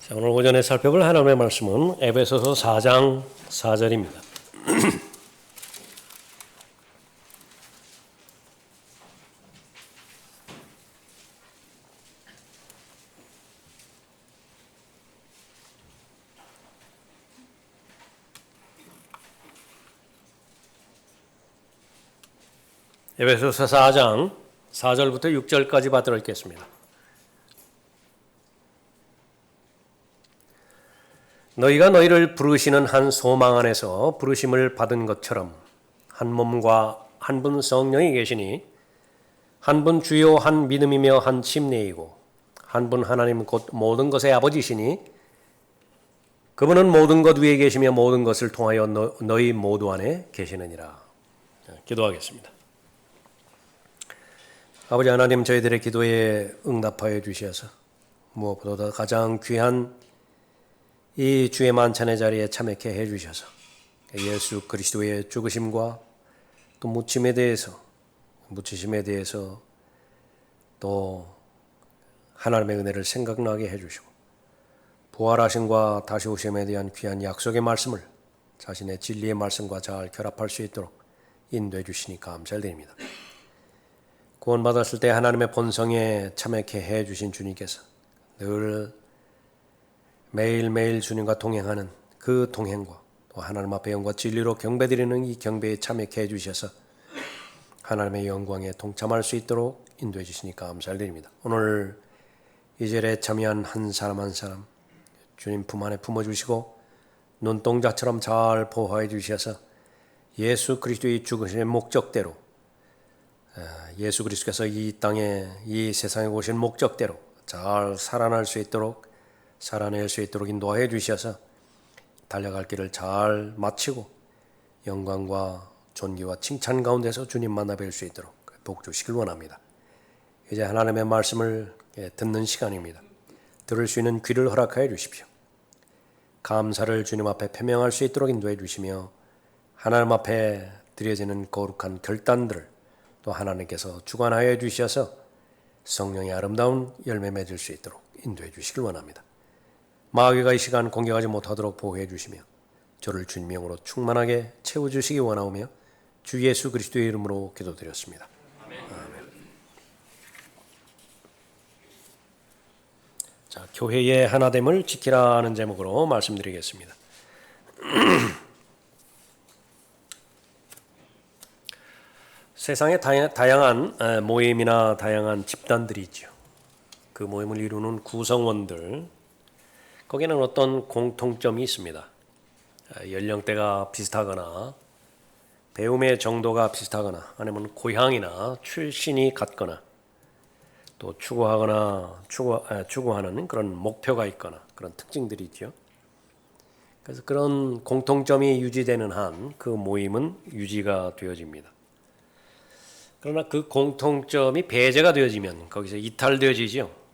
자, 오늘 오전에 살펴볼 하나님의 말씀은 에베소서 4장 4절입니다. 에베소서 4장 4절부터 6절까지 받들어 읽겠습니다. 너희가 너희를 부르시는 한 소망 안에서 부르심을 받은 것처럼 한 몸과 한 분 성령이 계시니 한 분 주요 한 믿음이며 한 침례이고 한 분 하나님 곧 모든 것의 아버지시니 그분은 모든 것 위에 계시며 모든 것을 통하여 너희 모두 안에 계시느니라. 기도하겠습니다. 아버지 하나님, 저희들의 기도에 응답하여 주셔서 무엇보다 가장 귀한 이 주의 만찬의 자리에 참여케 해주셔서 예수 그리스도의 죽으심과 또 묻히심에 대해서 또 하나님의 은혜를 생각나게 해주시고 부활하심과 다시 오심에 대한 귀한 약속의 말씀을 자신의 진리의 말씀과 잘 결합할 수 있도록 인도해 주시니 감사드립니다. 구원받았을 때 하나님의 본성에 참여케 해주신 주님께서 늘 매일매일 주님과 동행하는 그 동행과 또 하나님 앞에 영과 진리로 경배드리는 이 경배에 참여케 해주셔서 하나님의 영광에 동참할 수 있도록 인도해 주시니까 감사드립니다. 오늘 이 절에 참여한 한 사람 한 사람 주님 품 안에 품어주시고 눈동자처럼 잘 보호해 주셔서 예수 그리스도의 죽으심의 목적대로 예수 그리스도께서 이 땅에 이 세상에 오신 목적대로 잘 살아낼 수 있도록 인도해 주셔서 달려갈 길을 잘 마치고 영광과 존귀와 칭찬 가운데서 주님 만나 뵐 수 있도록 복 주시길 원합니다. 이제 하나님의 말씀을 듣는 시간입니다. 들을 수 있는 귀를 허락하여 주십시오. 감사를 주님 앞에 표명할 수 있도록 인도해 주시며 하나님 앞에 드려지는 거룩한 결단들을 또 하나님께서 주관하여 주셔서 성령의 아름다운 열매 맺을 수 있도록 인도해 주시길 원합니다. 마귀가 이 시간 공격하지 못하도록 보호해 주시며 저를 주님의 영으로 충만하게 채워주시기 원하오며 주 예수 그리스도의 이름으로 기도드렸습니다. 아멘. 자, 교회의 하나됨을 지키라는 제목으로 말씀드리겠습니다. 세상에 다양한 모임이나 다양한 집단들이 있죠. 그 모임을 이루는 구성원들, 거기에는 어떤 공통점이 있습니다. 연령대가 비슷하거나 배움의 정도가 비슷하거나 아니면 고향이나 출신이 같거나 또 추구하는 그런 목표가 있거나 그런 특징들이 있죠. 그래서 그런 공통점이 유지되는 한 그 모임은 유지가 되어집니다. 그러나 그 공통점이 배제가 되어지면 거기서 이탈되어지죠.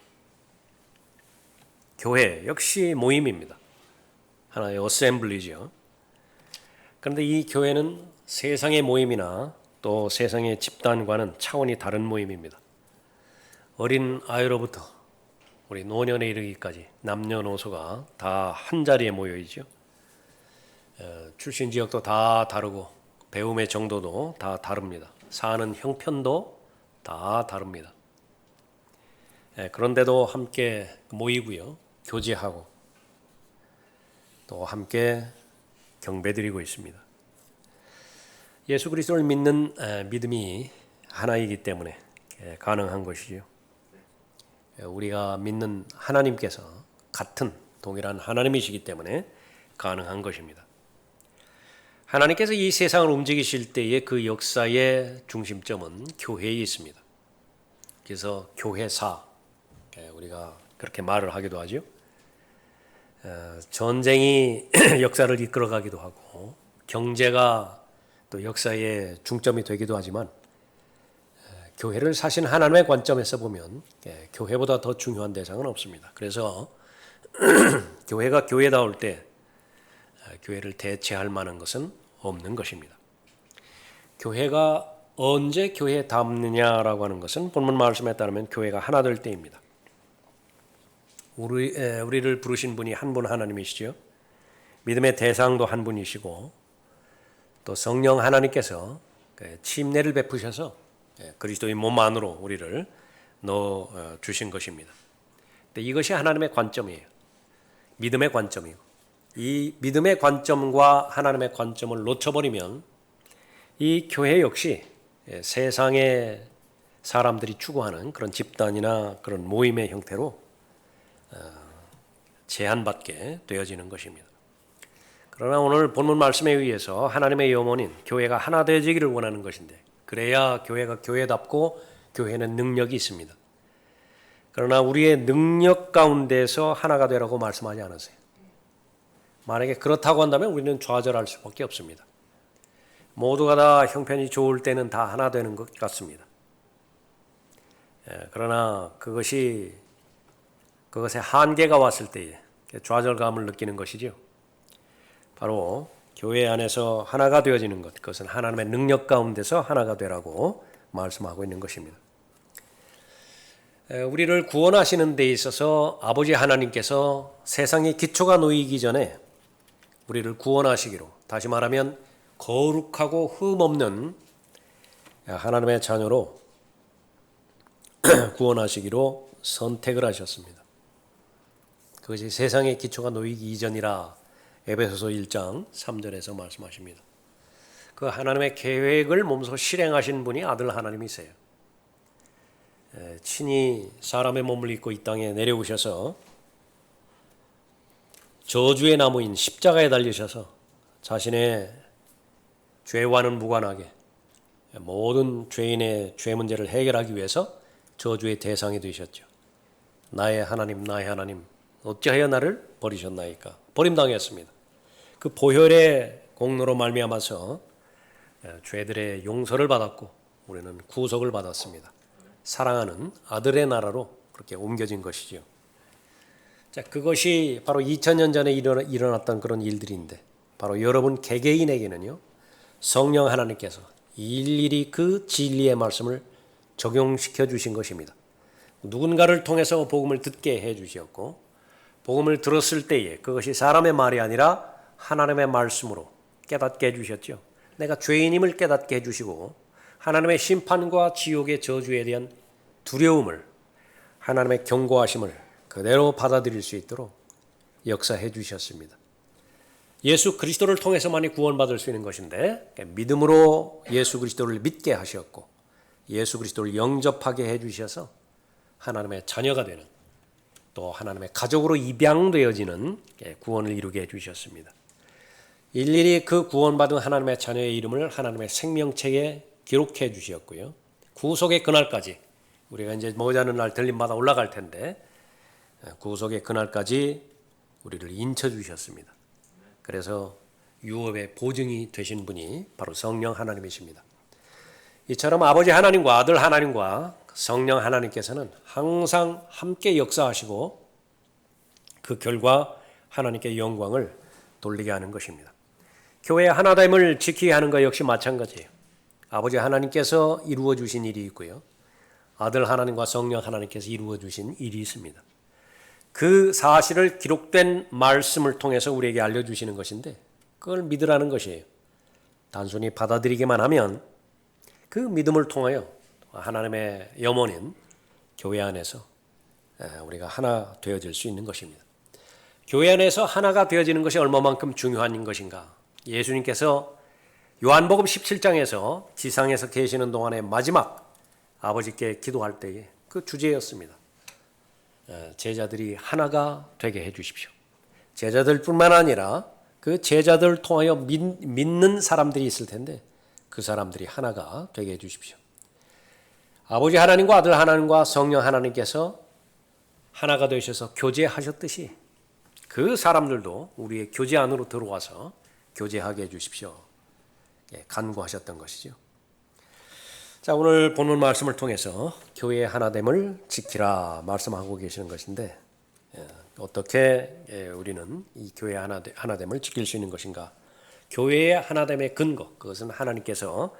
교회 역시 모임입니다. 하나의 어셈블리죠. 그런데 이 교회는 세상의 모임이나 또 세상의 집단과는 차원이 다른 모임입니다. 어린 아이로부터 우리 노년에 이르기까지 남녀노소가 다 한자리에 모여 있죠. 출신 지역도 다 다르고 배움의 정도도 다 다릅니다. 사는 형편도 다 다릅니다. 그런데도 함께 모이고요. 교제하고 또 함께 경배드리고 있습니다. 예수 그리스도를 믿는 믿음이 하나이기 때문에 가능한 것이죠. 우리가 믿는 하나님께서 같은 동일한 하나님이시기 때문에 가능한 것입니다. 하나님께서 이 세상을 움직이실 때의 그 역사의 중심점은 교회에 있습니다. 그래서 교회사, 우리가 그렇게 말을 하기도 하죠. 전쟁이 역사를 이끌어가기도 하고 경제가 또 역사의 중점이 되기도 하지만 교회를 사신 하나님의 관점에서 보면 교회보다 더 중요한 대상은 없습니다. 그래서 교회가 교회다울 때 교회를 대체할 만한 것은 없는 것입니다. 교회가 언제 교회답느냐라고 하는 것은 본문 말씀에 따르면 교회가 하나 될 때입니다. 우리를 부르신 분이 한 분 하나님이시죠. 믿음의 대상도 한 분이시고 또 성령 하나님께서 침례를 베푸셔서 그리스도의 몸 안으로 우리를 넣어 주신 것입니다. 근데 이것이 하나님의 관점이에요. 믿음의 관점이고 이 믿음의 관점과 하나님의 관점을 놓쳐버리면 이 교회 역시 세상의 사람들이 추구하는 그런 집단이나 그런 모임의 형태로 제한받게 되어지는 것입니다. 그러나 오늘 본문 말씀에 의해서 하나님의 염원인 교회가 하나 되어지기를 원하는 것인데 그래야 교회가 교회답고 교회는 능력이 있습니다. 그러나 우리의 능력 가운데서 하나가 되라고 말씀하지 않았어요. 만약에 그렇다고 한다면 우리는 좌절할 수밖에 없습니다. 모두가 다 형편이 좋을 때는 다 하나 되는 것 같습니다. 그러나 그것의 한계가 왔을 때에 좌절감을 느끼는 것이죠. 바로 교회 안에서 하나가 되어지는 것, 그것은 하나님의 능력 가운데서 하나가 되라고 말씀하고 있는 것입니다. 우리를 구원하시는 데 있어서 아버지 하나님께서 세상의 기초가 놓이기 전에 우리를 구원하시기로, 다시 말하면 거룩하고 흠없는 하나님의 자녀로 구원하시기로 선택을 하셨습니다. 그것이 세상의 기초가 놓이기 이전이라 에베소서 1장 3절에서 말씀하십니다. 그 하나님의 계획을 몸소 실행하신 분이 아들 하나님이세요. 친히 사람의 몸을 입고 이 땅에 내려오셔서 저주의 나무인 십자가에 달리셔서 자신의 죄와는 무관하게 모든 죄인의 죄 문제를 해결하기 위해서 저주의 대상이 되셨죠. 나의 하나님 어찌하여 나를 버리셨나이까. 버림당했습니다. 그 보혈의 공로로 말미암아서 죄들의 용서를 받았고 우리는 구속을 받았습니다. 사랑하는 아들의 나라로 그렇게 옮겨진 것이죠. 자, 그것이 바로 2000년 전에 일어났던 그런 일들인데 바로 여러분 개개인에게는요. 성령 하나님께서 일일이 그 진리의 말씀을 적용시켜 주신 것입니다. 누군가를 통해서 복음을 듣게 해 주셨고 복음을 들었을 때에 그것이 사람의 말이 아니라 하나님의 말씀으로 깨닫게 해 주셨죠. 내가 죄인임을 깨닫게 해 주시고 하나님의 심판과 지옥의 저주에 대한 두려움을 하나님의 경고하심을 그대로 받아들일 수 있도록 역사해 주셨습니다. 예수 그리스도를 통해서만이 구원받을 수 있는 것인데 믿음으로 예수 그리스도를 믿게 하셨고 예수 그리스도를 영접하게 해 주셔서 하나님의 자녀가 되는 또 하나님의 가족으로 입양되어지는 구원을 이루게 해 주셨습니다. 일일이 그 구원받은 하나님의 자녀의 이름을 하나님의 생명책에 기록해 주셨고요. 구속의 그날까지 우리가 이제 머지않은 날 들림마다 올라갈 텐데 구속의 그날까지 우리를 인쳐 주셨습니다. 그래서 유업의 보증이 되신 분이 바로 성령 하나님이십니다. 이처럼 아버지 하나님과 아들 하나님과 성령 하나님께서는 항상 함께 역사하시고 그 결과 하나님께 영광을 돌리게 하는 것입니다. 교회의 하나됨을 지키게 하는 것 역시 마찬가지예요. 아버지 하나님께서 이루어 주신 일이 있고요. 아들 하나님과 성령 하나님께서 이루어 주신 일이 있습니다. 그 사실을 기록된 말씀을 통해서 우리에게 알려주시는 것인데 그걸 믿으라는 것이에요. 단순히 받아들이기만 하면 그 믿음을 통하여 하나님의 염원인 교회 안에서 우리가 하나 되어질 수 있는 것입니다. 교회 안에서 하나가 되어지는 것이 얼마만큼 중요한 것인가. 예수님께서 요한복음 17장에서 지상에서 계시는 동안의 마지막 아버지께 기도할 때에 그 주제였습니다. 제자들이 하나가 되게 해 주십시오. 제자들뿐만 아니라 그 제자들을 통하여 믿는 사람들이 있을 텐데 그 사람들이 하나가 되게 해 주십시오. 아버지 하나님과 아들 하나님과 성령 하나님께서 하나가 되셔서 교제하셨듯이 그 사람들도 우리의 교제 안으로 들어와서 교제하게 해 주십시오. 간구하셨던 것이죠. 자, 오늘 본문 말씀을 통해서 교회의 하나됨을 지키라 말씀하고 계시는 것인데 어떻게 우리는 이 교회의 하나됨을 지킬 수 있는 것인가? 교회의 하나됨의 근거, 그것은 하나님께서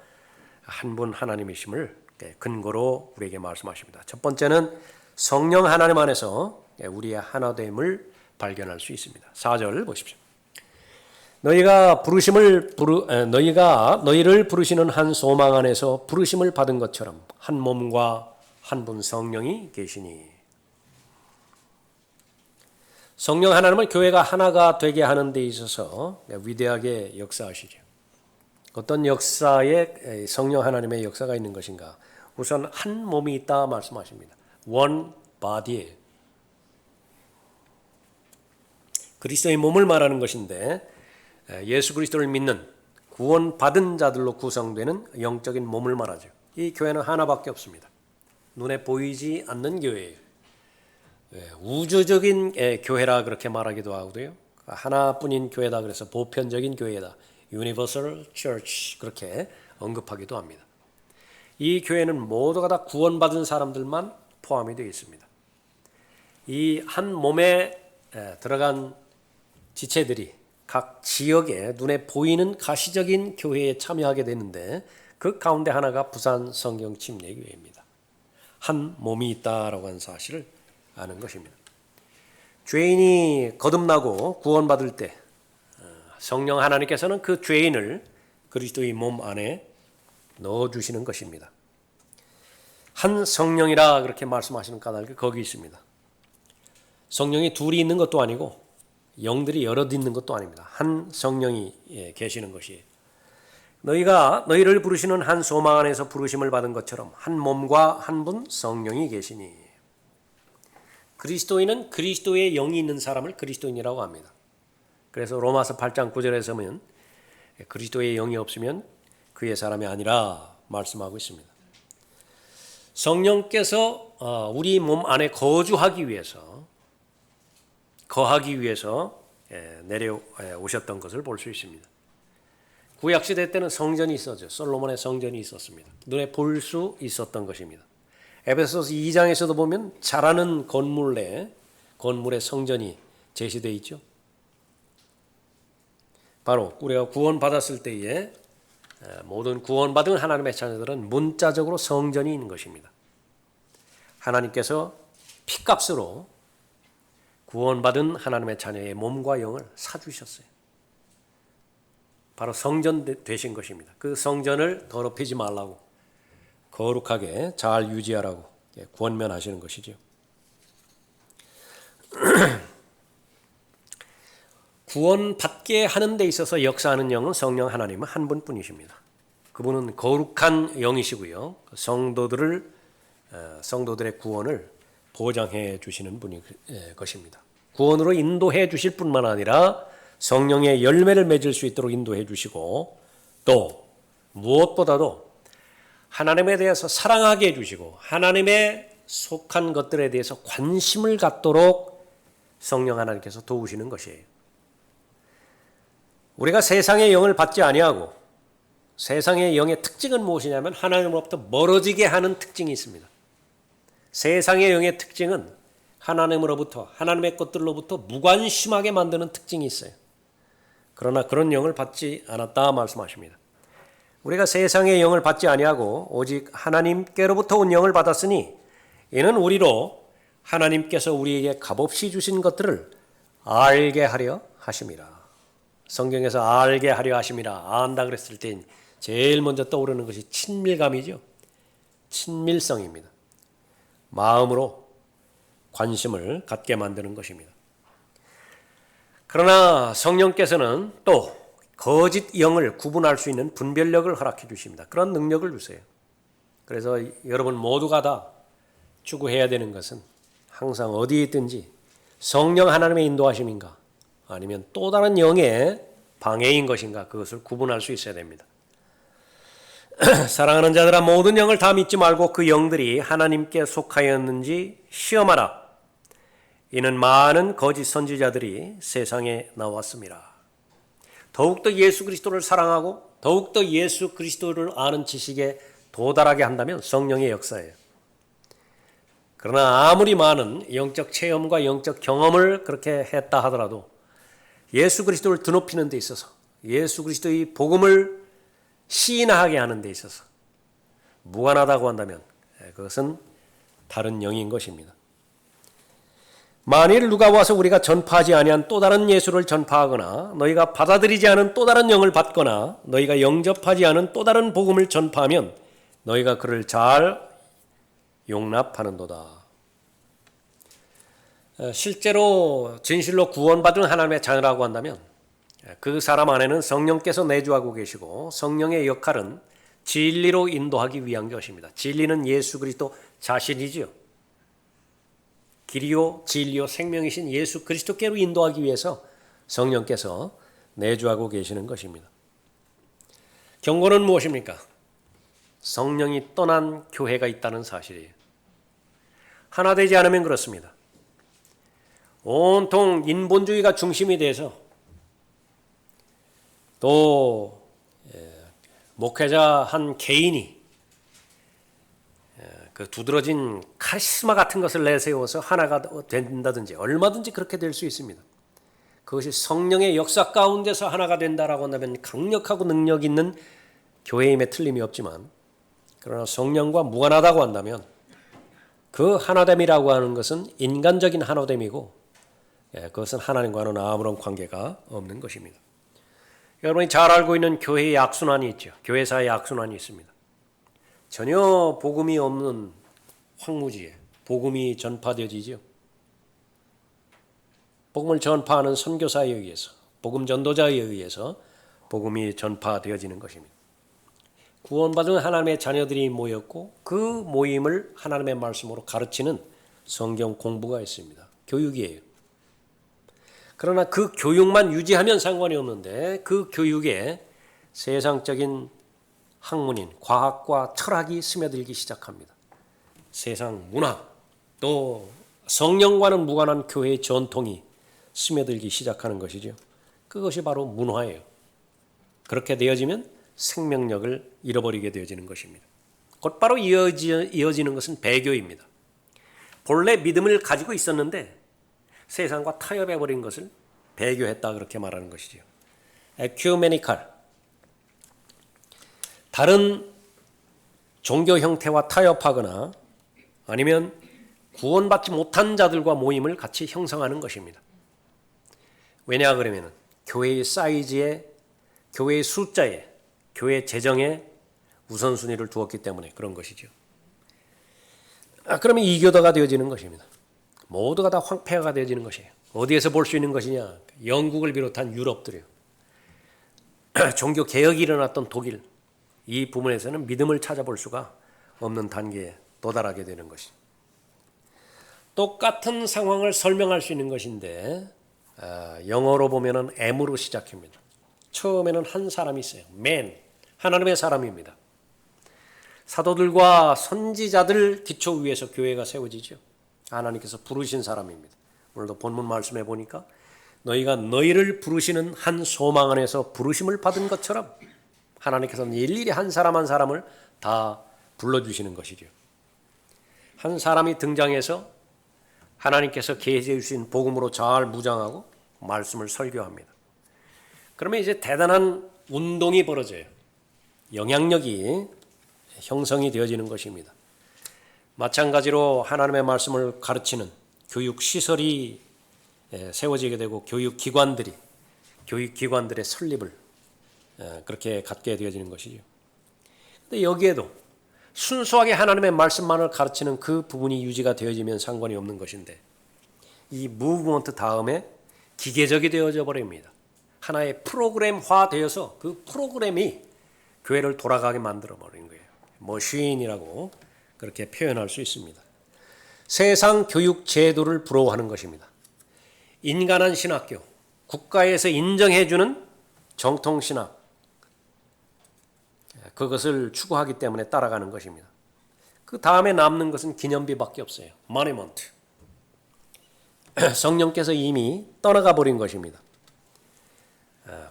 한 분 하나님이심을 근거로 우리에게 말씀하십니다. 첫 번째는 성령 하나님 안에서 우리의 하나됨을 발견할 수 있습니다. 4절 보십시오. 너희가 너희를 부르시는 한 소망 안에서 부르심을 받은 것처럼 한 몸과 한 분 성령이 계시니. 성령 하나님은 교회가 하나가 되게 하는 데 있어서 위대하게 역사하시죠. 어떤 역사에 성령 하나님의 역사가 있는 것인가? 우선 한 몸이 있다 말씀하십니다. One body. 그리스도의 몸을 말하는 것인데 예수 그리스도를 믿는 구원받은 자들로 구성되는 영적인 몸을 말하죠. 이 교회는 하나밖에 없습니다. 눈에 보이지 않는 교회예요. 우주적인 교회라 그렇게 말하기도 하고요. 하나뿐인 교회다 그래서 보편적인 교회다. Universal Church 그렇게 언급하기도 합니다. 이 교회는 모두가 다 구원받은 사람들만 포함이 되어 있습니다. 이 한 몸에 들어간 지체들이 각 지역에 눈에 보이는 가시적인 교회에 참여하게 되는데 그 가운데 하나가 부산 성경 침례교회입니다. 한 몸이 있다라고 하는 사실을 아는 것입니다. 죄인이 거듭나고 구원받을 때 성령 하나님께서는 그 죄인을 그리스도의 몸 안에 넣어주시는 것입니다. 한 성령이라 그렇게 말씀하시는 까닭이 거기 있습니다. 성령이 둘이 있는 것도 아니고 영들이 여럿 있는 것도 아닙니다. 한 성령이 계시는 것이에요. 너희를 부르시는 한 소망 안에서 부르심을 받은 것처럼 한 몸과 한 분 성령이 계시니. 그리스도인은 그리스도의 영이 있는 사람을 그리스도인이라고 합니다. 그래서 로마서 8장 9절에 보면 그리스도의 영이 없으면 그의 사람이 아니라 말씀하고 있습니다. 성령께서 우리 몸 안에 거하기 위해서 내려오셨던 것을 볼 수 있습니다. 구약시대 때는 성전이 있었죠. 솔로몬의 성전이 있었습니다. 눈에 볼 수 있었던 것입니다. 에베소서 2장에서도 보면 자라는 건물의 성전이 제시되어 있죠. 바로 우리가 구원받았을 때에 모든 구원받은 하나님의 자녀들은 문자적으로 성전이 있는 것입니다. 하나님께서 피값으로 구원받은 하나님의 자녀의 몸과 영을 사주셨어요. 바로 성전 되신 것입니다. 그 성전을 더럽히지 말라고 거룩하게 잘 유지하라고 권면하시는 것이죠. 구원받게 하는 데 있어서 역사하는 영은 성령 하나님은 한 분뿐이십니다. 그분은 거룩한 영이시고요. 성도들의 구원을 보장해 주시는 분이 것입니다. 구원으로 인도해 주실 뿐만 아니라 성령의 열매를 맺을 수 있도록 인도해 주시고 또 무엇보다도 하나님에 대해서 사랑하게 해주시고 하나님의 속한 것들에 대해서 관심을 갖도록 성령 하나님께서 도우시는 것이에요. 우리가 세상의 영을 받지 아니하고 세상의 영의 특징은 무엇이냐면 하나님으로부터 멀어지게 하는 특징이 있습니다. 세상의 영의 특징은 하나님으로부터 하나님의 것들로부터 무관심하게 만드는 특징이 있어요. 그러나 그런 영을 받지 않았다 말씀하십니다. 우리가 세상의 영을 받지 아니하고 오직 하나님께로부터 온 영을 받았으니 이는 우리로 하나님께서 우리에게 값없이 주신 것들을 알게 하려 하심이라. 성경에서 알게 하려 하심이라 안다 그랬을 때 제일 먼저 떠오르는 것이 친밀감이죠. 친밀성입니다. 마음으로 관심을 갖게 만드는 것입니다. 그러나 성령께서는 또 거짓 영을 구분할 수 있는 분별력을 허락해 주십니다. 그런 능력을 주세요. 그래서 여러분 모두가 다 추구해야 되는 것은 항상 어디에 있든지 성령 하나님의 인도하심인가 아니면 또 다른 영의 방해인 것인가 그것을 구분할 수 있어야 됩니다. 사랑하는 자들아 모든 영을 다 믿지 말고 그 영들이 하나님께 속하였는지 시험하라. 이는 많은 거짓 선지자들이 세상에 나왔습니다. 더욱더 예수 그리스도를 사랑하고 더욱더 예수 그리스도를 아는 지식에 도달하게 한다면 성령의 역사예요. 그러나 아무리 많은 영적 체험과 영적 경험을 그렇게 했다 하더라도 예수 그리스도를 드높이는 데 있어서 예수 그리스도의 복음을 시인하게 하는 데 있어서 무관하다고 한다면 그것은 다른 영인 것입니다. 만일 누가 와서 우리가 전파하지 아니한 또 다른 예수를 전파하거나 너희가 받아들이지 않은 또 다른 영을 받거나 너희가 영접하지 않은 또 다른 복음을 전파하면 너희가 그를 잘 용납하는도다. 실제로 진실로 구원받은 하나님의 자녀라고 한다면 그 사람 안에는 성령께서 내주하고 계시고 성령의 역할은 진리로 인도하기 위한 것입니다. 진리는 예수 그리스도 자신이지요. 길이요 진리요 생명이신 예수 그리스도께로 인도하기 위해서 성령께서 내주하고 계시는 것입니다. 경고는 무엇입니까? 성령이 떠난 교회가 있다는 사실이에요. 하나 되지 않으면 그렇습니다. 온통 인본주의가 중심이 돼서 또 목회자 한 개인이 그 두드러진 카리스마 같은 것을 내세워서 하나가 된다든지 얼마든지 그렇게 될 수 있습니다. 그것이 성령의 역사 가운데서 하나가 된다라고 한다면 강력하고 능력 있는 교회임에 틀림이 없지만 그러나 성령과 무관하다고 한다면 그 하나됨이라고 하는 것은 인간적인 하나됨이고 그것은 하나님과는 아무런 관계가 없는 것입니다. 여러분이 잘 알고 있는 교회의 악순환이 있죠. 교회사의 악순환이 있습니다. 전혀 복음이 없는 황무지에 복음이 전파되어지죠. 복음을 전파하는 선교사에 의해서, 복음 전도자에 의해서 복음이 전파되어지는 것입니다. 구원받은 하나님의 자녀들이 모였고 그 모임을 하나님의 말씀으로 가르치는 성경 공부가 있습니다. 교육이에요. 그러나 그 교육만 유지하면 상관이 없는데 그 교육에 세상적인 학문인 과학과 철학이 스며들기 시작합니다. 세상 문화 또 성령과는 무관한 교회의 전통이 스며들기 시작하는 것이죠. 그것이 바로 문화예요. 그렇게 되어지면 생명력을 잃어버리게 되어지는 것입니다. 곧바로 이어지는 것은 배교입니다. 본래 믿음을 가지고 있었는데 세상과 타협해버린 것을 배교했다 그렇게 말하는 것이죠. 에큐메니칼, 다른 종교 형태와 타협하거나 아니면 구원받지 못한 자들과 모임을 같이 형성하는 것입니다. 왜냐 그러면 교회의 사이즈에, 교회의 숫자에, 교회 재정에 우선순위를 두었기 때문에 그런 것이죠. 그러면 이교도가 되어지는 것입니다. 모두가 다 황폐화가 되어지는 것이에요. 어디에서 볼 수 있는 것이냐? 영국을 비롯한 유럽들이요. 종교 개혁이 일어났던 독일, 이 부분에서는 믿음을 찾아볼 수가 없는 단계에 도달하게 되는 것이죠. 똑같은 상황을 설명할 수 있는 것인데 영어로 보면은 M으로 시작합니다. 처음에는 한 사람이 있어요. Man, 하나님의 사람입니다. 사도들과 선지자들 기초 위에서 교회가 세워지죠. 하나님께서 부르신 사람입니다. 오늘도 본문 말씀해 보니까 너희가 너희를 부르시는 한 소망 안에서 부르심을 받은 것처럼 하나님께서는 일일이 한 사람 한 사람을 다 불러주시는 것이죠. 한 사람이 등장해서 하나님께서 계시해 주신 복음으로 잘 무장하고 말씀을 설교합니다. 그러면 이제 대단한 운동이 벌어져요. 영향력이 형성이 되어지는 것입니다. 마찬가지로 하나님의 말씀을 가르치는 교육시설이 세워지게 되고 교육기관들의 설립을 그렇게 갖게 되어지는 것이죠. 그런데 여기에도 순수하게 하나님의 말씀만을 가르치는 그 부분이 유지가 되어지면 상관이 없는 것인데 이 무브먼트 다음에 기계적이 되어져 버립니다. 하나의 프로그램화 되어서 그 프로그램이 교회를 돌아가게 만들어 버린 거예요. 머신이라고 그렇게 표현할 수 있습니다. 세상 교육 제도를 부러워하는 것입니다. 인간한 신학교, 국가에서 인정해주는 정통신학, 그것을 추구하기 때문에 따라가는 것입니다. 그 다음에 남는 것은 기념비밖에 없어요. 모니먼트. 성령께서 이미 떠나가 버린 것입니다.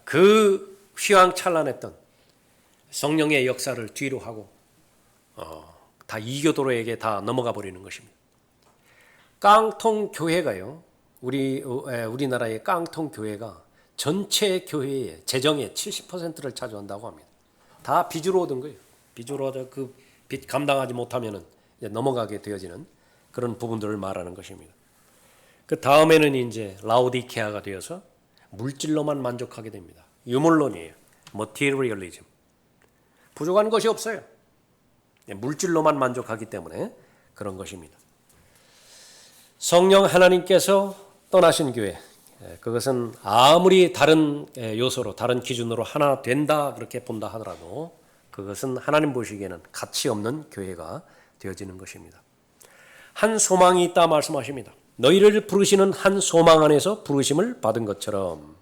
그 휘황찬란했던 성령의 역사를 뒤로 하고 다 이교도로에게 다 넘어가 버리는 것입니다. 깡통 교회가요. 우리나라의 깡통 교회가 전체 교회의 재정의 70%를 차지한다고 합니다. 다 빚으로 얻은 거예요. 빚으로 얻어 그 빚 감당하지 못하면은 넘어가게 되어지는 그런 부분들을 말하는 것입니다. 그 다음에는 이제 라오디케아가 되어서 물질로만 만족하게 됩니다. 유물론이에요. materialism. 부족한 것이 없어요. 물질로만 만족하기 때문에 그런 것입니다. 성령 하나님께서 떠나신 교회, 그것은 아무리 다른 요소로 다른 기준으로 하나 된다 그렇게 본다 하더라도 그것은 하나님 보시기에는 가치 없는 교회가 되어지는 것입니다. 한 소망이 있다 말씀하십니다. 너희를 부르시는 한 소망 안에서 부르심을 받은 것처럼,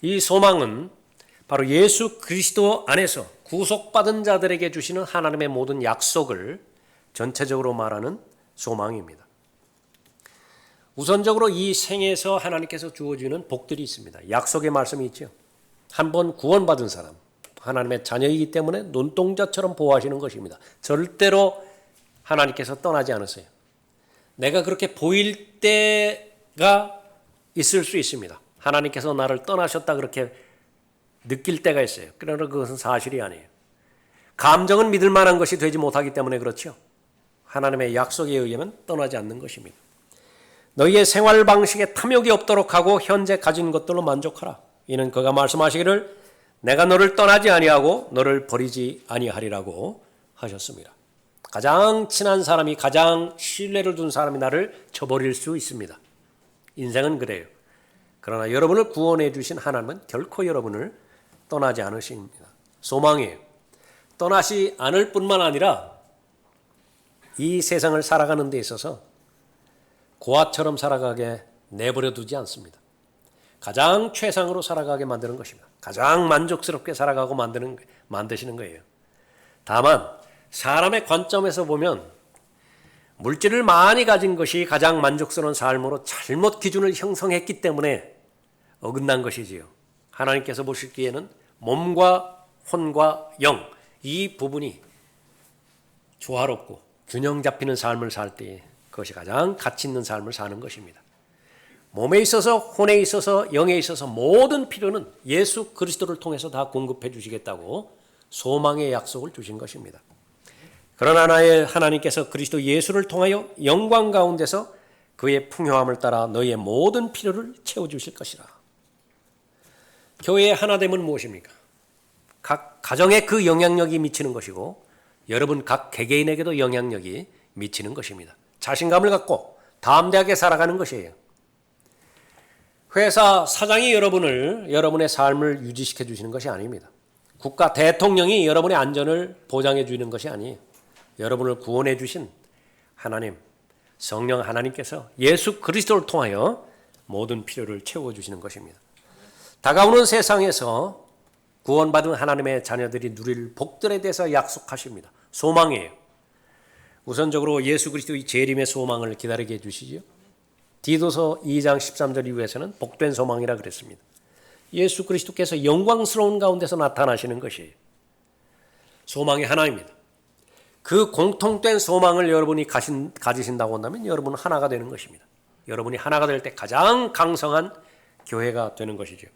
이 소망은 바로 예수 그리스도 안에서 구속받은 자들에게 주시는 하나님의 모든 약속을 전체적으로 말하는 소망입니다. 우선적으로 이 생에서 하나님께서 주어주는 복들이 있습니다. 약속의 말씀이 있죠. 한번 구원받은 사람, 하나님의 자녀이기 때문에 눈동자처럼 보호하시는 것입니다. 절대로 하나님께서 떠나지 않으세요. 내가 그렇게 보일 때가 있을 수 있습니다. 하나님께서 나를 떠나셨다 그렇게 느낄 때가 있어요. 그러나 그것은 사실이 아니에요. 감정은 믿을 만한 것이 되지 못하기 때문에 그렇죠. 하나님의 약속에 의하면 떠나지 않는 것입니다. 너희의 생활 방식에 탐욕이 없도록 하고 현재 가진 것들로 만족하라. 이는 그가 말씀하시기를 내가 너를 떠나지 아니하고 너를 버리지 아니하리라고 하셨습니다. 가장 친한 사람이, 가장 신뢰를 둔 사람이 나를 저버릴 수 있습니다. 인생은 그래요. 그러나 여러분을 구원해 주신 하나님은 결코 여러분을 떠나지 않으십니다. 소망이에요. 떠나지 않을 뿐만 아니라 이 세상을 살아가는 데 있어서 고아처럼 살아가게 내버려 두지 않습니다. 가장 최상으로 살아가게 만드는 것입니다. 가장 만족스럽게 살아가고 만드시는 거예요. 다만 사람의 관점에서 보면 물질을 많이 가진 것이 가장 만족스러운 삶으로 잘못 기준을 형성했기 때문에 어긋난 것이지요. 하나님께서 보시기에는 몸과 혼과 영, 이 부분이 조화롭고 균형 잡히는 삶을 살 때 그것이 가장 가치 있는 삶을 사는 것입니다. 몸에 있어서, 혼에 있어서, 영에 있어서 모든 필요는 예수 그리스도를 통해서 다 공급해 주시겠다고 소망의 약속을 주신 것입니다. 그러나 나의 하나님께서 그리스도 예수를 통하여 영광 가운데서 그의 풍요함을 따라 너희의 모든 필요를 채워주실 것이라. 교회의 하나됨은 무엇입니까? 각 가정에 그 영향력이 미치는 것이고 여러분 각 개개인에게도 영향력이 미치는 것입니다. 자신감을 갖고 담대하게 살아가는 것이에요. 회사 사장이 여러분의 삶을 유지시켜 주시는 것이 아닙니다. 국가 대통령이 여러분의 안전을 보장해 주는 것이 아니에요. 여러분을 구원해 주신 하나님, 성령 하나님께서 예수 그리스도를 통하여 모든 필요를 채워주시는 것입니다. 다가오는 세상에서 구원받은 하나님의 자녀들이 누릴 복들에 대해서 약속하십니다. 소망이에요. 우선적으로 예수 그리스도의 재림의 소망을 기다리게 해주시죠. 디도서 2장 13절 이후에서는 복된 소망이라 그랬습니다. 예수 그리스도께서 영광스러운 가운데서 나타나시는 것이에요. 소망이 하나입니다. 그 공통된 소망을 여러분이 가지신다고 한다면 여러분은 하나가 되는 것입니다. 여러분이 하나가 될 때 가장 강성한 교회가 되는 것이죠.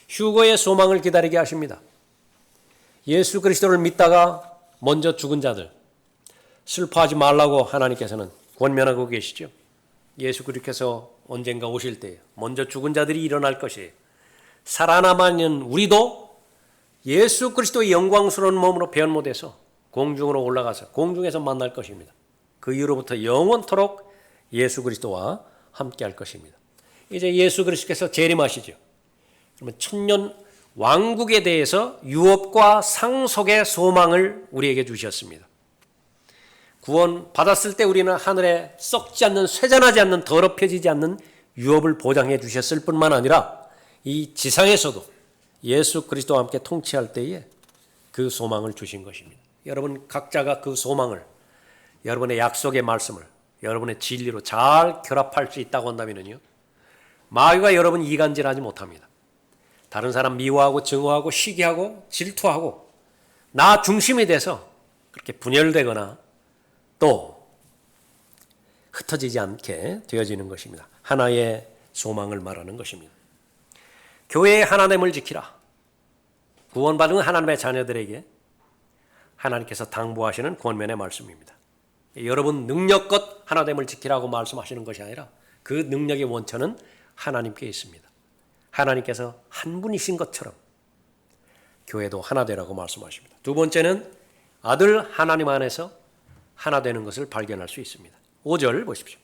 휴거의 소망을 기다리게 하십니다. 예수 그리스도를 믿다가 먼저 죽은 자들, 슬퍼하지 말라고 하나님께서는 권면하고 계시죠. 예수 그리스도께서 언젠가 오실 때 먼저 죽은 자들이 일어날 것이에요. 살아남은 우리도 예수 그리스도의 영광스러운 몸으로 변모돼서 공중으로 올라가서 공중에서 만날 것입니다. 그 이후로부터 영원토록 예수 그리스도와 함께할 것입니다. 이제 예수 그리스도께서 재림하시죠. 그러면 천년 왕국에 대해서 유업과 상속의 소망을 우리에게 주셨습니다. 구원 받았을 때 우리는 하늘에 썩지 않는, 쇠잔하지 않는, 더럽혀지지 않는 유업을 보장해 주셨을 뿐만 아니라 이 지상에서도 예수 그리스도와 함께 통치할 때에 그 소망을 주신 것입니다. 여러분 각자가 그 소망을, 여러분의 약속의 말씀을 여러분의 진리로 잘 결합할 수 있다고 한다면요, 마귀가 여러분 이간질하지 못합니다. 다른 사람 미워하고 증오하고 시기하고 질투하고 나 중심이 돼서 그렇게 분열되거나 또 흩어지지 않게 되어지는 것입니다. 하나의 소망을 말하는 것입니다. 교회의 하나됨을 지키라. 구원받은 하나님의 자녀들에게 하나님께서 당부하시는 권면의 말씀입니다. 여러분 능력껏 하나됨을 지키라고 말씀하시는 것이 아니라 그 능력의 원천은 하나님께 있습니다. 하나님께서 한 분이신 것처럼 교회도 하나 되라고 말씀하십니다. 두 번째는 아들 하나님 안에서 하나 되는 것을 발견할 수 있습니다. 5절 보십시오.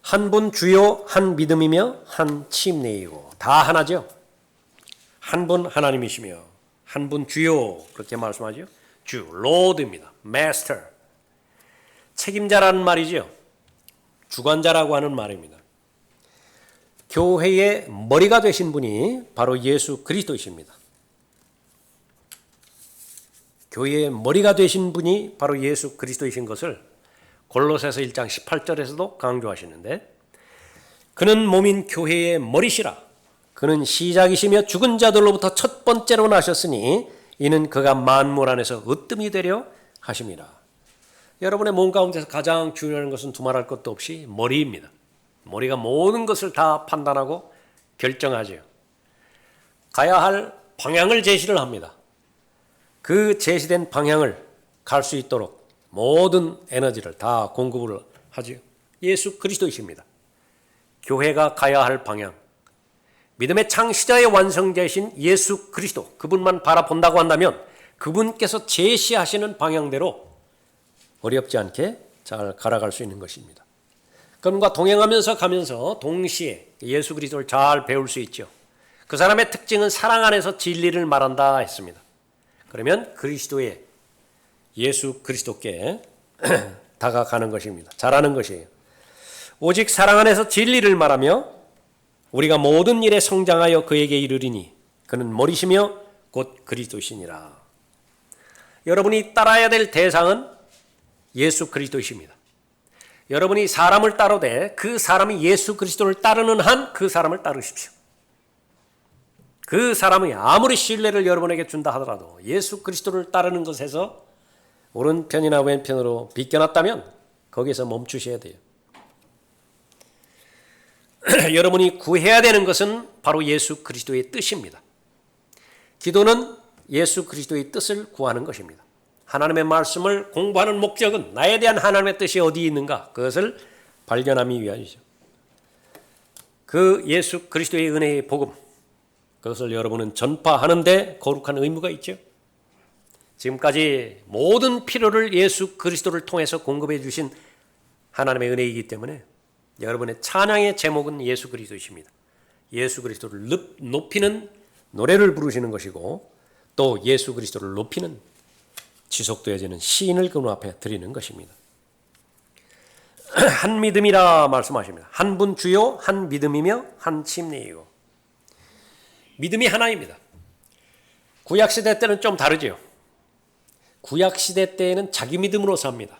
한 분 주요 한 믿음이며 한 침례이고 다 하나죠. 한 분 하나님이시며 한 분 주요 그렇게 말씀하죠. 주, 로드입니다. 마스터. 책임자라는 말이죠. 주관자라고 하는 말입니다. 교회의 머리가 되신 분이 바로 예수 그리스도이십니다. 교회의 머리가 되신 분이 바로 예수 그리스도이신 것을 골로새서 1장 18절에서도 강조하시는데 그는 몸인 교회의 머리시라. 그는 시작이시며 죽은 자들로부터 첫 번째로 나셨으니 이는 그가 만물 안에서 으뜸이 되려 하심이라. 여러분의 몸 가운데서 가장 중요한 것은 두말할 것도 없이 머리입니다. 머리가 모든 것을 다 판단하고 결정하죠. 가야 할 방향을 제시를 합니다. 그 제시된 방향을 갈 수 있도록 모든 에너지를 다 공급을 하죠. 예수 그리스도이십니다. 교회가 가야 할 방향, 믿음의 창시자의 완성되신 예수 그리스도, 그분만 바라본다고 한다면 그분께서 제시하시는 방향대로 어렵지 않게 잘 갈아갈 수 있는 것입니다. 그분과 동행하면서 가면서 동시에 예수 그리스도를 잘 배울 수 있죠. 그 사람의 특징은 사랑 안에서 진리를 말한다 했습니다. 그러면 그리스도의 예수 그리스도께 다가가는 것입니다. 잘하는 것이에요. 오직 사랑 안에서 진리를 말하며 우리가 모든 일에 성장하여 그에게 이르리니 그는 머리시며 곧 그리스도시니라. 여러분이 따라야 될 대상은 예수 그리스도이십니다. 여러분이 사람을 따르되 그 사람이 예수 그리스도를 따르는 한 그 사람을 따르십시오. 그 사람이 아무리 신뢰를 여러분에게 준다 하더라도 예수 그리스도를 따르는 것에서 오른편이나 왼편으로 비껴났다면 거기서 멈추셔야 돼요. 여러분이 구해야 되는 것은 바로 예수 그리스도의 뜻입니다. 기도는 예수 그리스도의 뜻을 구하는 것입니다. 하나님의 말씀을 공부하는 목적은 나에 대한 하나님의 뜻이 어디에 있는가 그것을 발견하기 위함이죠. 그 예수 그리스도의 은혜의 복음 그것을 여러분은 전파하는 데 거룩한 의무가 있죠. 지금까지 모든 필요를 예수 그리스도를 통해서 공급해 주신 하나님의 은혜이기 때문에 여러분의 찬양의 제목은 예수 그리스도이십니다. 예수 그리스도를 높이는 노래를 부르시는 것이고 또 예수 그리스도를 높이는 지속되어지는 시인을 그분 앞에 드리는 것입니다. 한 믿음이라 말씀하십니다. 한 분 주요 한 믿음이며 한 침례이고 믿음이 하나입니다. 구약시대 때는 좀 다르죠. 구약시대 때에는 자기 믿음으로 삽니다.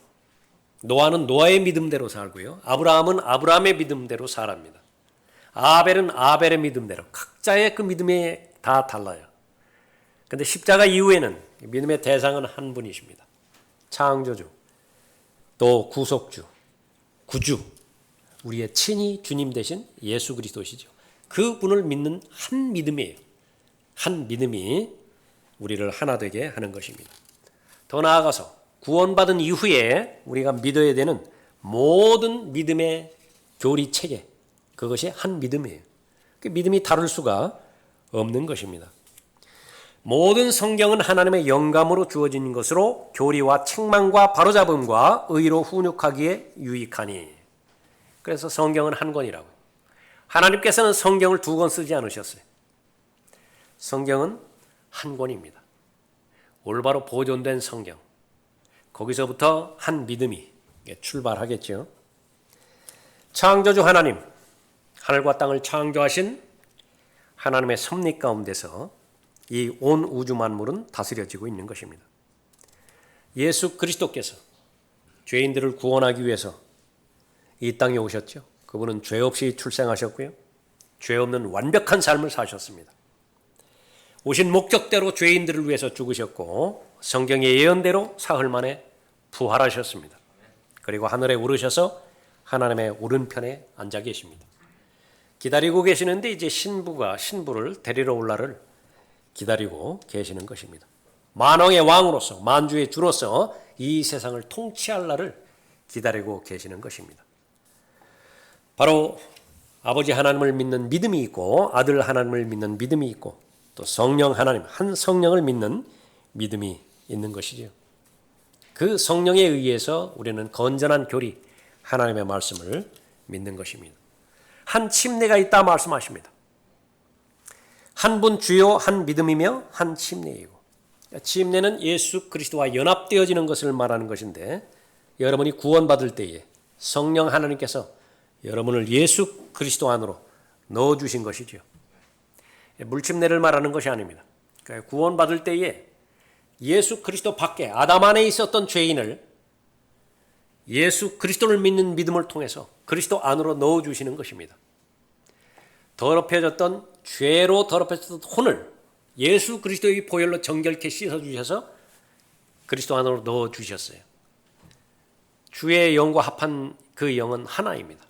노아는 노아의 믿음대로 살고요. 아브라함은 아브라함의 믿음대로 살합니다. 아벨은 아벨의 믿음대로 각자의 그 믿음이 다 달라요. 그런데 십자가 이후에는 믿음의 대상은 한 분이십니다. 창조주, 또 구속주, 구주, 우리의 친히 주님 되신 예수 그리스도시죠. 그분을 믿는 한 믿음이에요. 한 믿음이 우리를 하나 되게 하는 것입니다. 더 나아가서 구원받은 이후에 우리가 믿어야 되는 모든 믿음의 교리 체계, 그것이 한 믿음이에요. 그 믿음이 다를 수가 없는 것입니다. 모든 성경은 하나님의 영감으로 주어진 것으로 교리와 책망과 바로잡음과 의로 훈육하기에 유익하니. 그래서 성경은 한 권이라고. 하나님께서는 성경을 두 권 쓰지 않으셨어요. 성경은 한 권입니다. 올바로 보존된 성경. 거기서부터 한 믿음이 출발하겠죠. 창조주 하나님, 하늘과 땅을 창조하신 하나님의 섭리 가운데서 이 온 우주 만물은 다스려지고 있는 것입니다. 예수 그리스도께서 죄인들을 구원하기 위해서 이 땅에 오셨죠. 그분은 죄 없이 출생하셨고요. 죄 없는 완벽한 삶을 사셨습니다. 오신 목적대로 죄인들을 위해서 죽으셨고 성경의 예언대로 사흘 만에 부활하셨습니다. 그리고 하늘에 오르셔서 하나님의 오른편에 앉아 계십니다. 기다리고 계시는데 이제 신부가 신부를 데리러 올 날을 기다리고 계시는 것입니다. 만왕의 왕으로서 만주의 주로서 이 세상을 통치할 날을 기다리고 계시는 것입니다. 바로 아버지 하나님을 믿는 믿음이 있고 아들 하나님을 믿는 믿음이 있고 또 성령 하나님, 한 성령을 믿는 믿음이 있는 것이지요. 그 성령에 의해서 우리는 건전한 교리, 하나님의 말씀을 믿는 것입니다. 한 침례가 있다 말씀하십니다. 한 분 주요 한 믿음이며 한 침례이고, 침례는 예수 그리스도와 연합되어지는 것을 말하는 것인데 여러분이 구원받을 때에 성령 하나님께서 여러분을 예수 그리스도 안으로 넣어주신 것이죠. 물침례를 말하는 것이 아닙니다. 그러니까 구원받을 때에 예수 그리스도 밖에 아담 안에 있었던 죄인을 예수 그리스도를 믿는 믿음을 통해서 그리스도 안으로 넣어주시는 것입니다. 더럽혀졌던 죄로 더럽혀졌던 혼을 예수 그리스도의 보혈로 정결케 씻어주셔서 그리스도 안으로 넣어주셨어요. 주의 영과 합한 그 영은 하나입니다.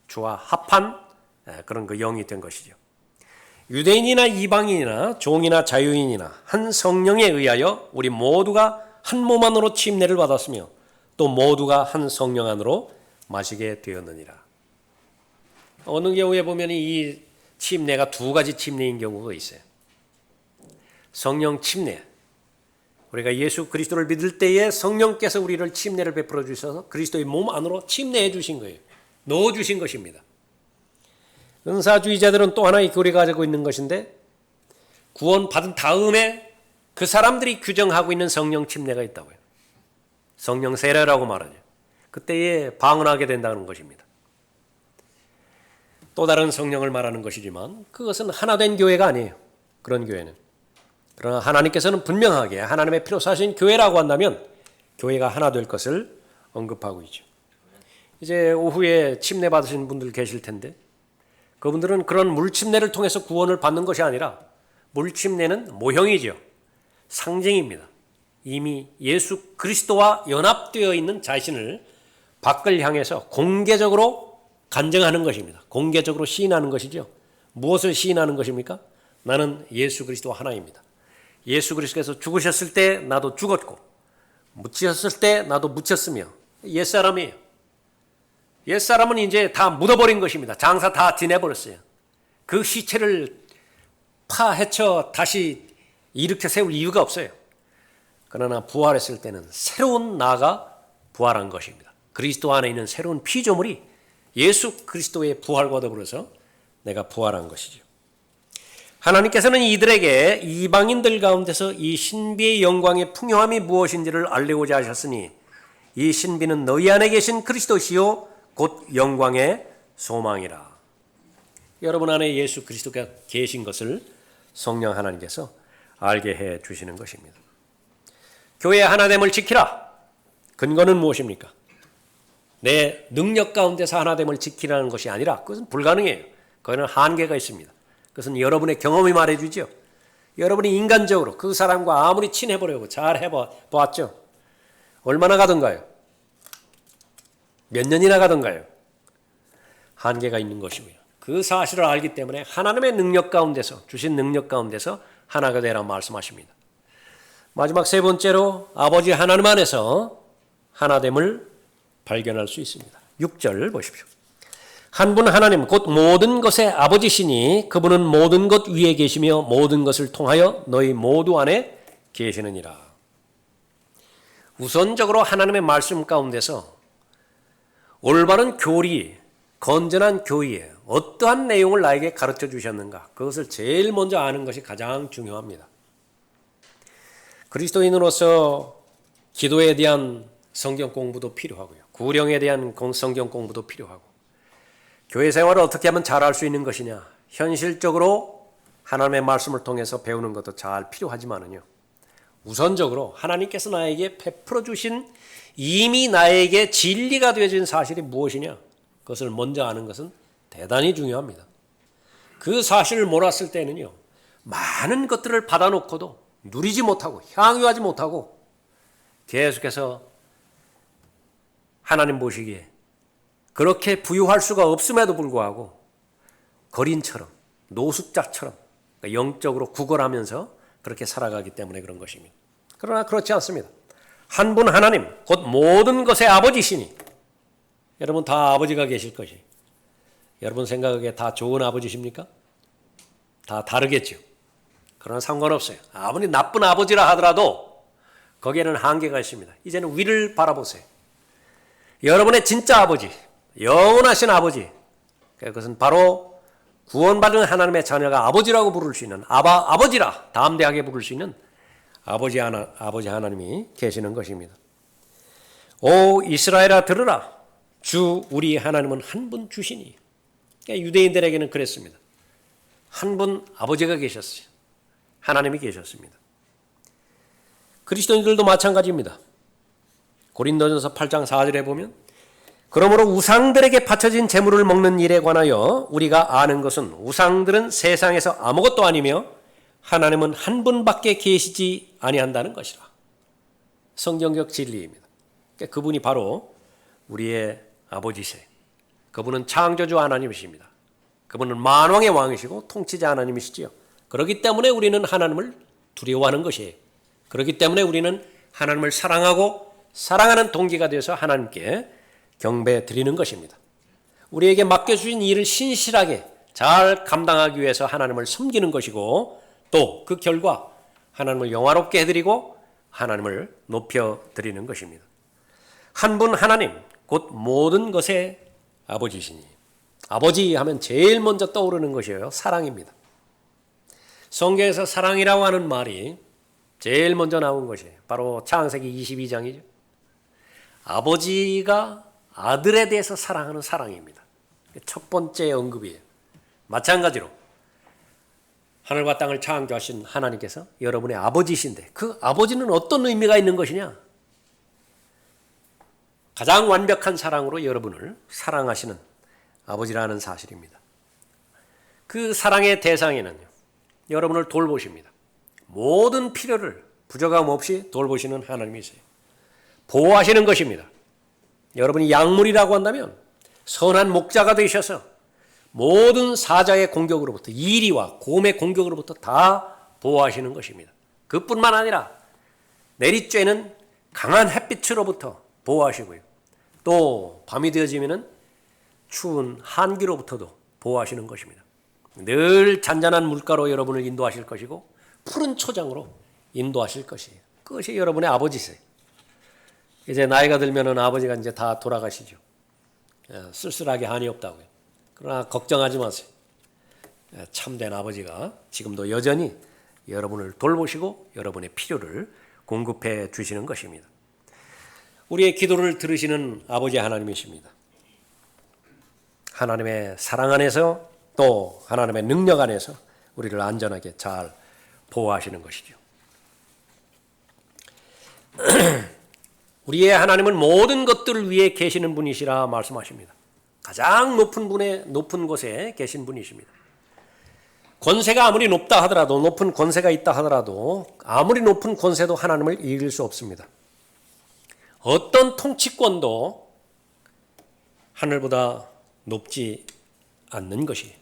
주와 합한 그런 그 영이 된 것이죠. 유대인이나 이방인이나 종이나 자유인이나 한 성령에 의하여 우리 모두가 한 몸 안으로 침례를 받았으며 또 모두가 한 성령 안으로 마시게 되었느니라. 어느 경우에 보면 이 침례가 두 가지 침례인 경우가 있어요. 성령 침례. 우리가 예수 그리스도를 믿을 때에 성령께서 우리를 침례를 베풀어 주셔서 그리스도의 몸 안으로 침례해 주신 거예요. 넣어 주신 것입니다. 은사주의자들은 또 하나의 교리가 가지고 있는 것인데 구원받은 다음에 그 사람들이 규정하고 있는 성령 침례가 있다고요. 성령 세례라고 말하죠. 그때에 방언하게 된다는 것입니다. 또 다른 성령을 말하는 것이지만 그것은 하나된 교회가 아니에요. 그런 교회는. 그러나 하나님께서는 분명하게 하나님의 피로 사신 교회라고 한다면 교회가 하나 될 것을 언급하고 있죠. 이제 오후에 침례 받으신 분들 계실 텐데 그분들은 그런 물침례를 통해서 구원을 받는 것이 아니라 물침례는 모형이죠. 상징입니다. 이미 예수 그리스도와 연합되어 있는 자신을 밖을 향해서 공개적으로 간증하는 것입니다. 공개적으로 시인하는 것이죠. 무엇을 시인하는 것입니까? 나는 예수 그리스도 하나입니다. 예수 그리스도께서 죽으셨을 때 나도 죽었고 묻히셨을 때 나도 묻혔으며 옛사람이에요. 옛사람은 이제 다 묻어버린 것입니다. 장사 다 지내버렸어요. 그 시체를 파헤쳐 다시 일으켜 세울 이유가 없어요. 그러나 부활했을 때는 새로운 나가 부활한 것입니다. 그리스도 안에 있는 새로운 피조물이 예수 그리스도의 부활과 더불어서 내가 부활한 것이죠. 하나님께서는 이들에게 이방인들 가운데서 이 신비의 영광의 풍요함이 무엇인지를 알리고자 하셨으니 이 신비는 너희 안에 계신 그리스도시요 곧 영광의 소망이라. 여러분 안에 예수 그리스도가 계신 것을 성령 하나님께서 알게 해 주시는 것입니다. 교회의 하나됨을 지키라. 근거는 무엇입니까? 내 능력 가운데서 하나됨을 지키라는 것이 아니라 그것은 불가능해요. 그거는 한계가 있습니다. 그것은 여러분의 경험이 말해주죠. 여러분이 인간적으로 그 사람과 아무리 친해보려고 잘 해봤죠. 얼마나 가던가요? 몇 년이나 가던가요? 한계가 있는 것이고요. 그 사실을 알기 때문에 하나님의 능력 가운데서 주신 능력 가운데서 하나가 되라 말씀하십니다. 마지막 세 번째로 아버지 하나님 안에서 하나됨을 발견할 수 있습니다. 6절 보십시오. 한 분 하나님 곧 모든 것의 아버지시니 그분은 모든 것 위에 계시며 모든 것을 통하여 너희 모두 안에 계시느니라. 우선적으로 하나님의 말씀 가운데서 올바른 교리, 건전한 교의에 어떠한 내용을 나에게 가르쳐 주셨는가, 그것을 제일 먼저 아는 것이 가장 중요합니다. 그리스도인으로서 기도에 대한 성경 공부도 필요하고요. 구령에 대한 성경 공부도 필요하고, 교회 생활을 어떻게 하면 잘할 수 있는 것이냐, 현실적으로 하나님의 말씀을 통해서 배우는 것도 잘 필요하지만은요, 우선적으로 하나님께서 나에게 베풀어 주신 이미 나에게 진리가 되어진 사실이 무엇이냐, 그것을 먼저 아는 것은 대단히 중요합니다. 그 사실을 몰랐을 때는요, 많은 것들을 받아놓고도 누리지 못하고 향유하지 못하고 계속해서 하나님 보시기에 그렇게 부유할 수가 없음에도 불구하고 거린처럼, 노숙자처럼 영적으로 구걸하면서 그렇게 살아가기 때문에 그런 것입니다. 그러나 그렇지 않습니다. 한 분 하나님 곧 모든 것의 아버지시니, 여러분 다 아버지가 계실 것이, 여러분 생각에 다 좋은 아버지십니까? 다 다르겠죠. 그러나 상관없어요. 아무리 나쁜 아버지라 하더라도 거기에는 한계가 있습니다. 이제는 위를 바라보세요. 여러분의 진짜 아버지, 영원하신 아버지, 그것은 바로 구원받은 하나님의 자녀가 아버지라고 부를 수 있는 아버지라 담대하게 부를 수 있는 아버지 하나님이 계시는 것입니다. 오 이스라엘아 들으라. 주 우리 하나님은 한 분 주시니. 그러니까 유대인들에게는 그랬습니다. 한 분 아버지가 계셨어요. 하나님이 계셨습니다. 그리스도인들도 마찬가지입니다. 고린도전서 8장 4절에 보면 그러므로 우상들에게 바쳐진 제물을 먹는 일에 관하여 우리가 아는 것은 우상들은 세상에서 아무것도 아니며 하나님은 한 분밖에 계시지 아니한다는 것이라. 성경적 진리입니다. 그러니까 그분이 바로 우리의 아버지세요. 그분은 창조주 하나님이십니다. 그분은 만왕의 왕이시고 통치자 하나님이시지요. 그렇기 때문에 우리는 하나님을 두려워하는 것이에요. 그렇기 때문에 우리는 하나님을 사랑하고 사랑하는 동기가 되어서 하나님께 경배 드리는 것입니다. 우리에게 맡겨주신 일을 신실하게 잘 감당하기 위해서 하나님을 섬기는 것이고 또 그 결과 하나님을 영화롭게 해드리고 하나님을 높여드리는 것입니다. 한 분 하나님 곧 모든 것의 아버지시니 아버지 하면 제일 먼저 떠오르는 것이에요. 사랑입니다. 성경에서 사랑이라고 하는 말이 제일 먼저 나온 것이에요. 바로 창세기 22장이죠. 아버지가 아들에 대해서 사랑하는 사랑입니다. 첫 번째 언급이에요. 마찬가지로 하늘과 땅을 창조하신 하나님께서 여러분의 아버지신데 그 아버지는 어떤 의미가 있는 것이냐? 가장 완벽한 사랑으로 여러분을 사랑하시는 아버지라는 사실입니다. 그 사랑의 대상에는요, 여러분을 돌보십니다. 모든 필요를 부족함 없이 돌보시는 하나님이세요. 보호하시는 것입니다. 여러분이 약물이라고 한다면 선한 목자가 되셔서 모든 사자의 공격으로부터 이리와 곰의 공격으로부터 다 보호하시는 것입니다. 그뿐만 아니라 내리쬐는 강한 햇빛으로부터 보호하시고요. 또 밤이 되어지면 추운 한기로부터도 보호하시는 것입니다. 늘 잔잔한 물가로 여러분을 인도하실 것이고 푸른 초장으로 인도하실 것이에요. 그것이 여러분의 아버지세요. 이제 나이가 들면은 아버지가 이제 다 돌아가시죠. 쓸쓸하게 한이 없다고요. 그러나 걱정하지 마세요. 참된 아버지가 지금도 여전히 여러분을 돌보시고 여러분의 필요를 공급해 주시는 것입니다. 우리의 기도를 들으시는 아버지 하나님이십니다. 하나님의 사랑 안에서 또 하나님의 능력 안에서 우리를 안전하게 잘 보호하시는 것이죠. 우리의 하나님은 모든 것들을 위해 계시는 분이시라 말씀하십니다. 가장 높은 곳에 계신 분이십니다. 권세가 아무리 높다 하더라도 높은 권세가 있다 하더라도 아무리 높은 권세도 하나님을 이길 수 없습니다. 어떤 통치권도 하늘보다 높지 않는 것이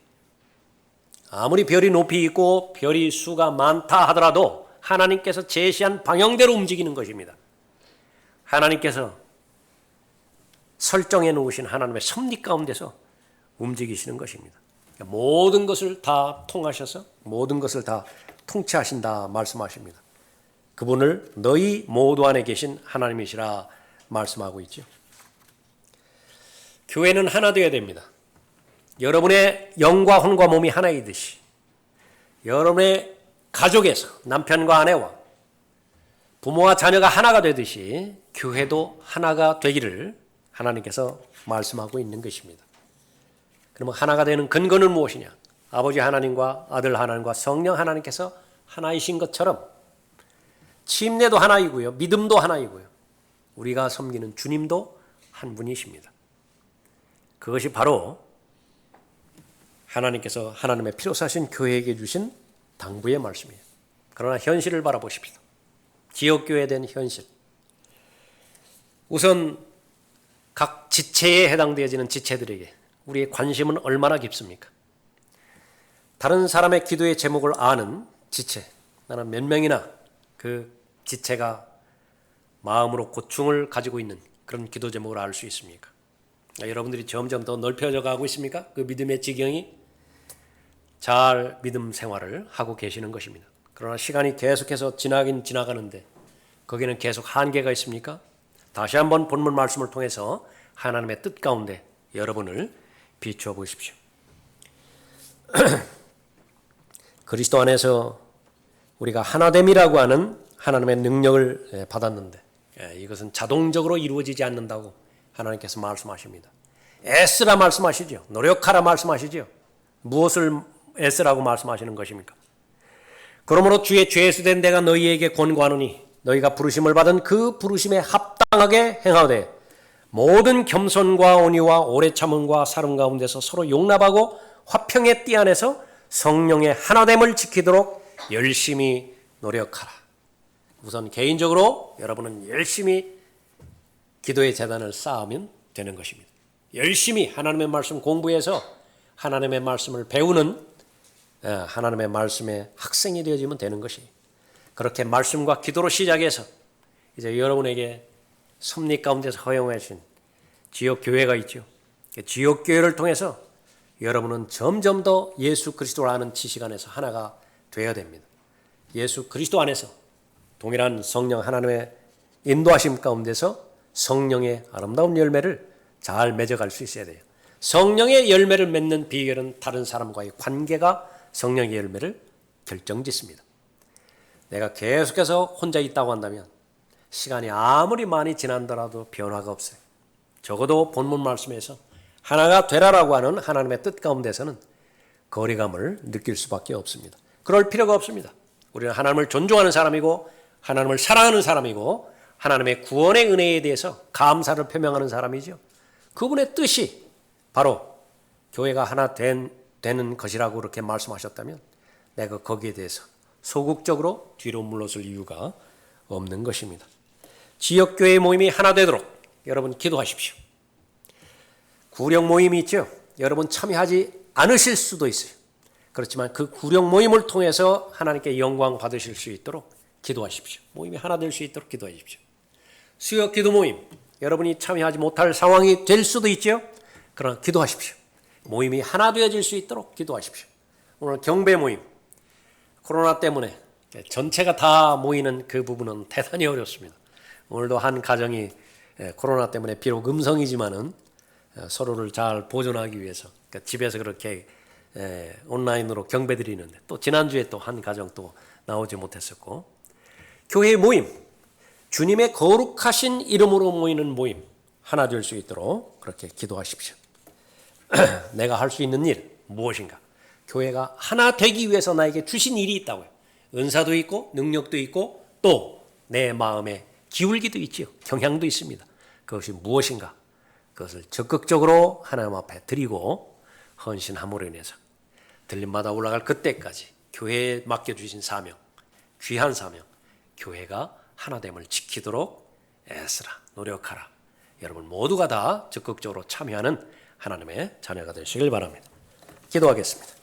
아무리 별이 높이 있고 별이 수가 많다 하더라도 하나님께서 제시한 방향대로 움직이는 것입니다. 하나님께서 설정해 놓으신 하나님의 섭리 가운데서 움직이시는 것입니다. 모든 것을 다 통하셔서 모든 것을 다 통치하신다 말씀하십니다. 그분을 너희 모두 안에 계신 하나님이시라 말씀하고 있죠. 교회는 하나 되어야 됩니다. 여러분의 영과 혼과 몸이 하나이듯이 여러분의 가족에서 남편과 아내와 부모와 자녀가 하나가 되듯이 교회도 하나가 되기를 하나님께서 말씀하고 있는 것입니다. 그러면 하나가 되는 근거는 무엇이냐? 아버지 하나님과 아들 하나님과 성령 하나님께서 하나이신 것처럼 침례도 하나이고요. 믿음도 하나이고요. 우리가 섬기는 주님도 한 분이십니다. 그것이 바로 하나님께서 하나님의 피로사신 교회에게 주신 당부의 말씀이에요. 그러나 현실을 바라보십시오. 지역교회에 대한 현실. 우선 각 지체에 해당되어지는 지체들에게 우리의 관심은 얼마나 깊습니까? 다른 사람의 기도의 제목을 아는 지체, 나는 몇 명이나 그 지체가 마음으로 고충을 가지고 있는 그런 기도 제목을 알 수 있습니까? 여러분들이 점점 더 넓혀져 가고 있습니까? 그 믿음의 지경이 잘 믿음 생활을 하고 계시는 것입니다. 그러나 시간이 계속해서 지나긴 지나가는데 거기는 계속 한계가 있습니까? 다시 한번 본문 말씀을 통해서 하나님의 뜻 가운데 여러분을 비추어 보십시오. 그리스도 안에서 우리가 하나됨이라고 하는 하나님의 능력을 받았는데 이것은 자동적으로 이루어지지 않는다고 하나님께서 말씀하십니다. 애쓰라 말씀하시죠. 노력하라 말씀하시죠. 무엇을 애쓰라고 말씀하시는 것입니까? 그러므로 주의 죄수된 내가 너희에게 권고하노니 너희가 부르심을 받은 그 부르심에 합당하게 행하되 모든 겸손과 온유와 오래 참음과 사름 가운데서 서로 용납하고 화평의 띠 안에서 성령의 하나됨을 지키도록 열심히 노력하라. 우선 개인적으로 여러분은 열심히 기도의 재단을 쌓으면 되는 것입니다. 열심히 하나님의 말씀 공부해서 하나님의 말씀을 배우는 하나님의 말씀의 학생이 되어지면 되는 것이, 그렇게 말씀과 기도로 시작해서 이제 여러분에게 섭리 가운데서 허용하신 지역교회가 있죠. 지역교회를 통해서 여러분은 점점 더 예수 그리스도를 아는 지식 안에서 하나가 되어야 됩니다. 예수 그리스도 안에서 동일한 성령 하나님의 인도하심 가운데서 성령의 아름다운 열매를 잘 맺어갈 수 있어야 돼요. 성령의 열매를 맺는 비결은 다른 사람과의 관계가 성령의 열매를 결정짓습니다. 내가 계속해서 혼자 있다고 한다면 시간이 아무리 많이 지난더라도 변화가 없어요. 적어도 본문 말씀에서 하나가 되라라고 하는 하나님의 뜻 가운데서는 거리감을 느낄 수밖에 없습니다. 그럴 필요가 없습니다. 우리는 하나님을 존중하는 사람이고 하나님을 사랑하는 사람이고 하나님의 구원의 은혜에 대해서 감사를 표명하는 사람이죠. 그분의 뜻이 바로 교회가 하나 되는 것이라고 그렇게 말씀하셨다면 내가 거기에 대해서 소극적으로 뒤로 물러설 이유가 없는 것입니다. 지역교회 모임이 하나 되도록 여러분 기도하십시오. 구령 모임이 있죠. 여러분 참여하지 않으실 수도 있어요. 그렇지만 그 구령 모임을 통해서 하나님께 영광 받으실 수 있도록 기도하십시오. 모임이 하나 될 수 있도록 기도하십시오. 수요 기도 모임, 여러분이 참여하지 못할 상황이 될 수도 있죠. 그러나 기도하십시오. 모임이 하나 되어질 수 있도록 기도하십시오. 오늘 경배 모임, 코로나 때문에 전체가 다 모이는 그 부분은 대단히 어렵습니다. 오늘도 한 가정이 코로나 때문에 비록 음성이지만은 서로를 잘 보존하기 위해서 집에서 그렇게 온라인으로 경배 드리는데, 또 지난주에 또 한 가정 또 나오지 못했었고, 교회 모임, 주님의 거룩하신 이름으로 모이는 모임 하나 될 수 있도록 그렇게 기도하십시오. 내가 할 수 있는 일 무엇인가? 교회가 하나 되기 위해서 나에게 주신 일이 있다고요. 은사도 있고 능력도 있고 또 내 마음에 기울기도 있지요. 경향도 있습니다. 그것이 무엇인가? 그것을 적극적으로 하나님 앞에 드리고 헌신함으로 인해서 들림마다 올라갈 그때까지 교회에 맡겨주신 사명, 귀한 사명, 교회가 하나됨을 지키도록 애쓰라, 노력하라. 여러분 모두가 다 적극적으로 참여하는 하나님의 자녀가 되시길 바랍니다. 기도하겠습니다.